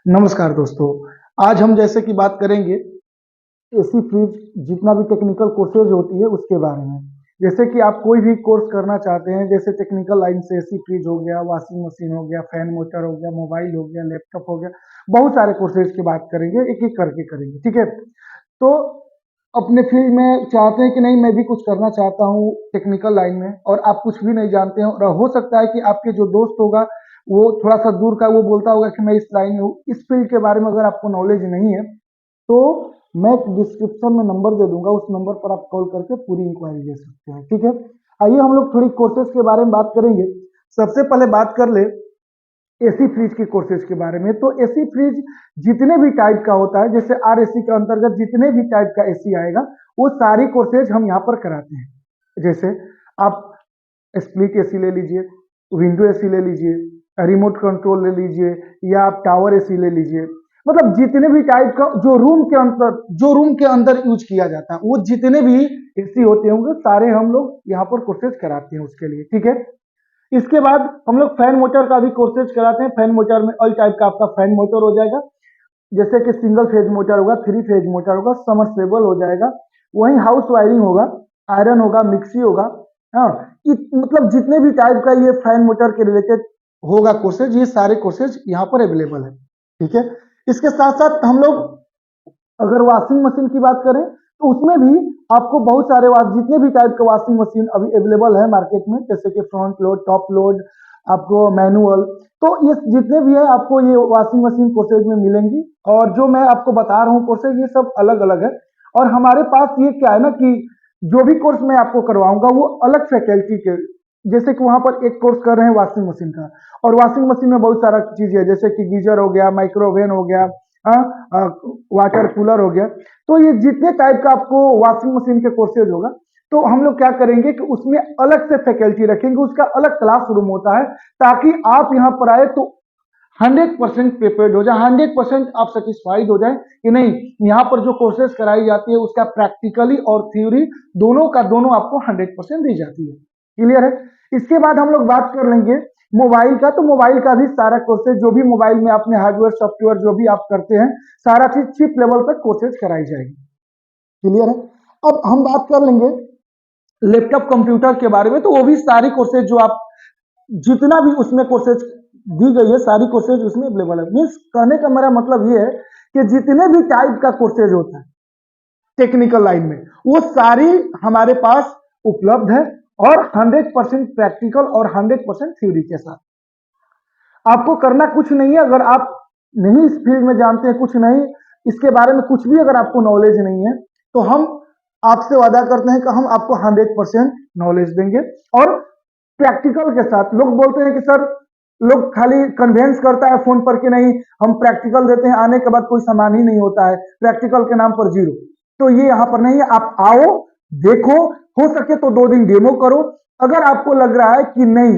नमस्कार दोस्तों। आज हम जैसे कि बात करेंगे एसी फ्रिज जितना भी टेक्निकल कोर्सेज होती है उसके बारे में। जैसे कि आप कोई भी कोर्स करना चाहते हैं, जैसे टेक्निकल लाइन से एसी फ्रिज हो गया, वॉशिंग मशीन हो गया, फैन मोटर हो गया, मोबाइल हो गया, लैपटॉप हो गया, बहुत सारे कोर्सेज की बात करेंगे, एक एक करके करेंगे, ठीक है। तो अपने फील्ड में चाहते हैं कि नहीं मैं भी कुछ करना चाहता हूँ टेक्निकल लाइन में, और आप कुछ भी नहीं जानते हो, और हो सकता है कि आपके जो दोस्त होगा वो थोड़ा सा दूर का, वो बोलता होगा कि मैं इस लाइन में हूँ, इस फील्ड के बारे में अगर आपको नॉलेज नहीं है तो मैं डिस्क्रिप्शन में नंबर दे दूंगा, उस नंबर पर आप कॉल करके पूरी इंक्वायरी ले सकते हैं, ठीक है। आइए हम लोग थोड़ी कोर्सेज के बारे में बात करेंगे। सबसे पहले बात कर ले एसी फ्रिज के कोर्सेज के बारे में। तो एसी फ्रिज जितने भी टाइप का होता है, जैसे आर एसी के अंतर्गत जितने भी टाइप का एसी आएगा वो सारी कोर्सेज हम यहाँ पर कराते हैं। जैसे आप स्प्लिट एसी ले लीजिए, विंडो एसी ले लीजिए, रिमोट कंट्रोल ले लीजिए, या आप टावर एसी ले लीजिए। मतलब जितने भी टाइप का जो रूम के अंदर यूज किया जाता है वो जितने भी एसी होते होंगे सारे हम लोग यहाँ पर कोर्सेज कराते हैं उसके लिए, ठीक है। इसके बाद हम लोग फैन मोटर का भी कोर्सेज कराते हैं। फैन मोटर में ऑल टाइप का आपका फैन मोटर हो जाएगा, जैसे कि सिंगल फेज मोटर होगा, थ्री फेज मोटर होगा, समरसेबल हो जाएगा, वहीं हाउस वायरिंग होगा, आयरन होगा, मिक्सी होगा। हाँ, मतलब जितने भी टाइप का ये फैन मोटर के रिलेटेड होगा कोर्सेज, ये सारे कोर्सेज यहाँ पर अवेलेबल है, ठीक है। इसके साथ साथ हम लोग अगर वॉशिंग मशीन की बात करें तो उसमें भी आपको बहुत सारे जितने भी टाइप के वॉशिंग मशीन अभी अवेलेबल है मार्केट में, जैसे कि फ्रंट लोड, टॉप लोड, आपको मैनुअल, तो ये जितने भी है आपको ये वॉशिंग मशीन कोर्सेज में मिलेंगी। और जो मैं आपको बता रहा हूँ कोर्सेज, ये सब अलग अलग है। और हमारे पास ये क्या है ना कि जो भी कोर्स मैं आपको करवाऊंगा वो अलग फैकल्टी के, जैसे कि वहां पर एक कोर्स कर रहे हैं वॉशिंग मशीन का, और वॉशिंग मशीन में बहुत सारा चीज है, जैसे कि गीजर हो गया, माइक्रोवेव हो गया, वाटर कूलर हो गया। तो ये जितने टाइप का आपको वॉशिंग मशीन के कोर्सेज होगा, तो हम लोग क्या करेंगे कि उसमें अलग से फैकल्टी रखेंगे, उसका अलग क्लास रूम होता है, ताकि आप यहाँ पर आए तो 100% प्रिपेयर्ड हो जाए, 100% आप सेटिस्फाइड हो जाए कि नहीं यहाँ पर जो कोर्सेज कराई जाती है उसका प्रैक्टिकली और थ्योरी दोनों का दोनों आपको 100% दी जाती है। क्लियर है। इसके बाद हम लोग बात कर लेंगे मोबाइल का। तो मोबाइल का भी सारा कोर्सेज, जो भी मोबाइल में आपने हार्डवेयर सॉफ्टवेयर जो भी आप करते हैं, सारा चीज चिप लेवल तक कोर्सेज कराई जाएगी। क्लियर है। अब हम बात कर लेंगे लैपटॉप कंप्यूटर के बारे में। तो वो भी सारी कोर्सेज जो आप जितना भी उसमें कोर्सेज दी गई है सारी कोर्सेज उसमें अवेलेबल है। मीन्स कहने का मेरा मतलब ये है कि जितने भी टाइप का कोर्सेज होता है टेक्निकल लाइन में वो सारी हमारे पास उपलब्ध है, और 100% प्रैक्टिकल और 100% थ्योरी के साथ। आपको करना कुछ नहीं है, अगर आप नहीं इस फील्ड में जानते हैं, कुछ नहीं इसके बारे में कुछ भी अगर आपको नॉलेज नहीं है, तो हम आपसे वादा करते हैं कि हम आपको 100% नॉलेज देंगे। और प्रैक्टिकल के साथ लोग बोलते हैं कि सर, लोग खाली कन्वेंस करता है फोन पर कि नहीं हम प्रैक्टिकल देते हैं, आने के बाद कोई सामान ही नहीं होता है, प्रैक्टिकल के नाम पर जीरो। तो ये यहाँ पर नहीं है, आप आओ, देखो, हो सके तो 2 दिन डेमो करो। अगर आपको लग रहा है कि नहीं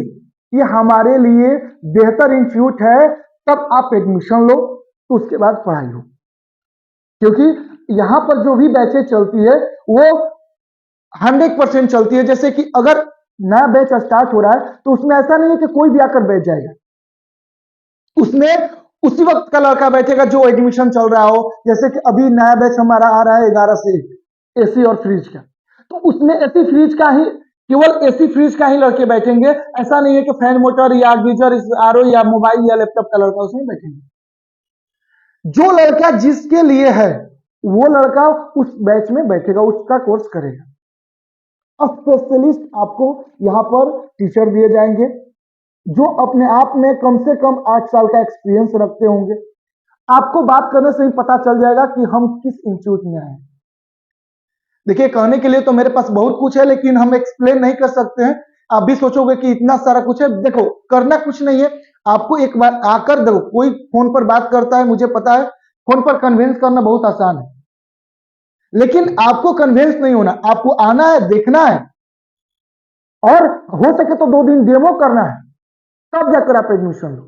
ये हमारे लिए बेहतर इंस्टीट्यूट है, तब आप एडमिशन लो, तो उसके बाद पढ़ाई हो। क्योंकि यहाँ पर जो भी बैचेज चलती है वो 100% चलती है। जैसे कि अगर नया बैच स्टार्ट हो रहा है तो उसमें ऐसा नहीं है कि कोई भी आकर बैठ जाएगा, उसमें उसी वक्त का लड़का बैठेगा जो एडमिशन चल रहा हो। जैसे कि अभी नया बैच हमारा आ रहा है 11 से एसी और फ्रिज का, तो उसमें एसी फ्रिज का ही, केवल एसी फ्रिज का ही लड़के बैठेंगे। ऐसा नहीं है कि फैन मोटर या गीजर आरओ या मोबाइल या लैपटॉप का लड़का उसमें बैठेंगे। जो लड़का जिसके लिए है वो लड़का उस बैच में बैठेगा, उसका कोर्स करेगा। अब स्पेशलिस्ट आपको यहाँ पर टीचर दिए जाएंगे जो अपने आप में कम से कम 8 साल का एक्सपीरियंस रखते होंगे। आपको बात करने से ही पता चल जाएगा कि हम किस इंस्टीट्यूट में आए। देखिए, कहने के लिए तो मेरे पास बहुत कुछ है, लेकिन हम एक्सप्लेन नहीं कर सकते हैं। आप भी सोचोगे कि इतना सारा कुछ है। देखो, करना कुछ नहीं है, आपको एक बार आकर देखो। कोई फोन पर बात करता है, मुझे पता है, फोन पर कन्विंस करना बहुत आसान है, लेकिन आपको कन्विंस नहीं होना, आपको आना है, देखना है, और हो सके तो 2 दिन डेमो करना है, तब जाकर आप एडमिशन लो,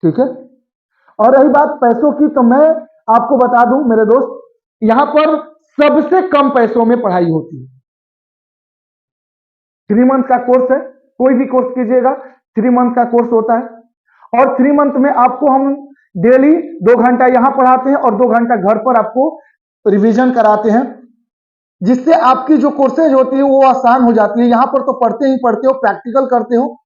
ठीक है। और रही बात पैसों की, तो मैं आपको बता दूं मेरे दोस्त, यहां पर सबसे कम पैसों में पढ़ाई होती है। 3 मंथ का कोर्स है, कोई भी कोर्स कीजिएगा 3 मंथ का कोर्स होता है, और 3 मंथ में आपको हम डेली 2 घंटा यहाँ पढ़ाते हैं और 2 घंटा घर पर आपको रिवीजन कराते हैं, जिससे आपकी जो कोर्सेज होती है वो आसान हो जाती है। यहाँ पर तो पढ़ते ही पढ़ते हो, प्रैक्टिकल करते हो,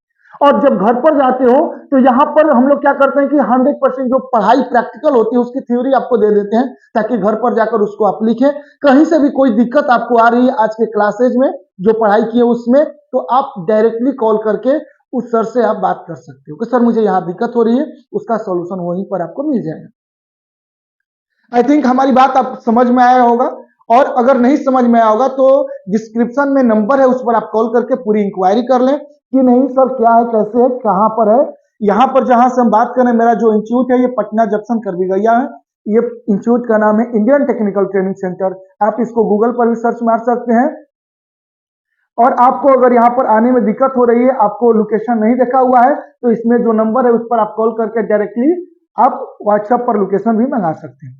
और जब घर पर जाते हो तो यहाँ पर हम लोग क्या करते हैं कि 100% जो पढ़ाई प्रैक्टिकल होती है उसकी थ्योरी आपको दे देते हैं, ताकि घर पर जाकर उसको आप लिखें। कहीं से भी कोई दिक्कत आपको आ रही है आज के क्लासेज में जो पढ़ाई की है उसमें, तो आप डायरेक्टली कॉल करके उस सर से आप बात कर सकते हो कि सर मुझे यहाँ दिक्कत हो रही है, उसका सॉल्यूशन वहीं पर आपको मिल जाएगा। आई थिंक हमारी बात आप समझ में आया होगा, और अगर नहीं समझ में आया होगा तो डिस्क्रिप्शन में नंबर है, उस पर आप कॉल करके पूरी इंक्वायरी कर लें कि नहीं सर क्या है, कैसे है, कहां पर है। यहाँ पर जहां से हम बात करें, मेरा जो इंस्टीट्यूट है ये पटना जंक्शन करवी गया है। ये इंस्टीट्यूट का नाम है इंडियन टेक्निकल ट्रेनिंग सेंटर। आप इसको गूगल पर भी सर्च मार सकते हैं। और आपको अगर यहाँ पर आने में दिक्कत हो रही है, आपको लोकेशन नहीं देखा हुआ है, तो इसमें जो नंबर है उस पर आप कॉल करके डायरेक्टली आप व्हाट्सएप पर लोकेशन भी मंगा सकते हैं।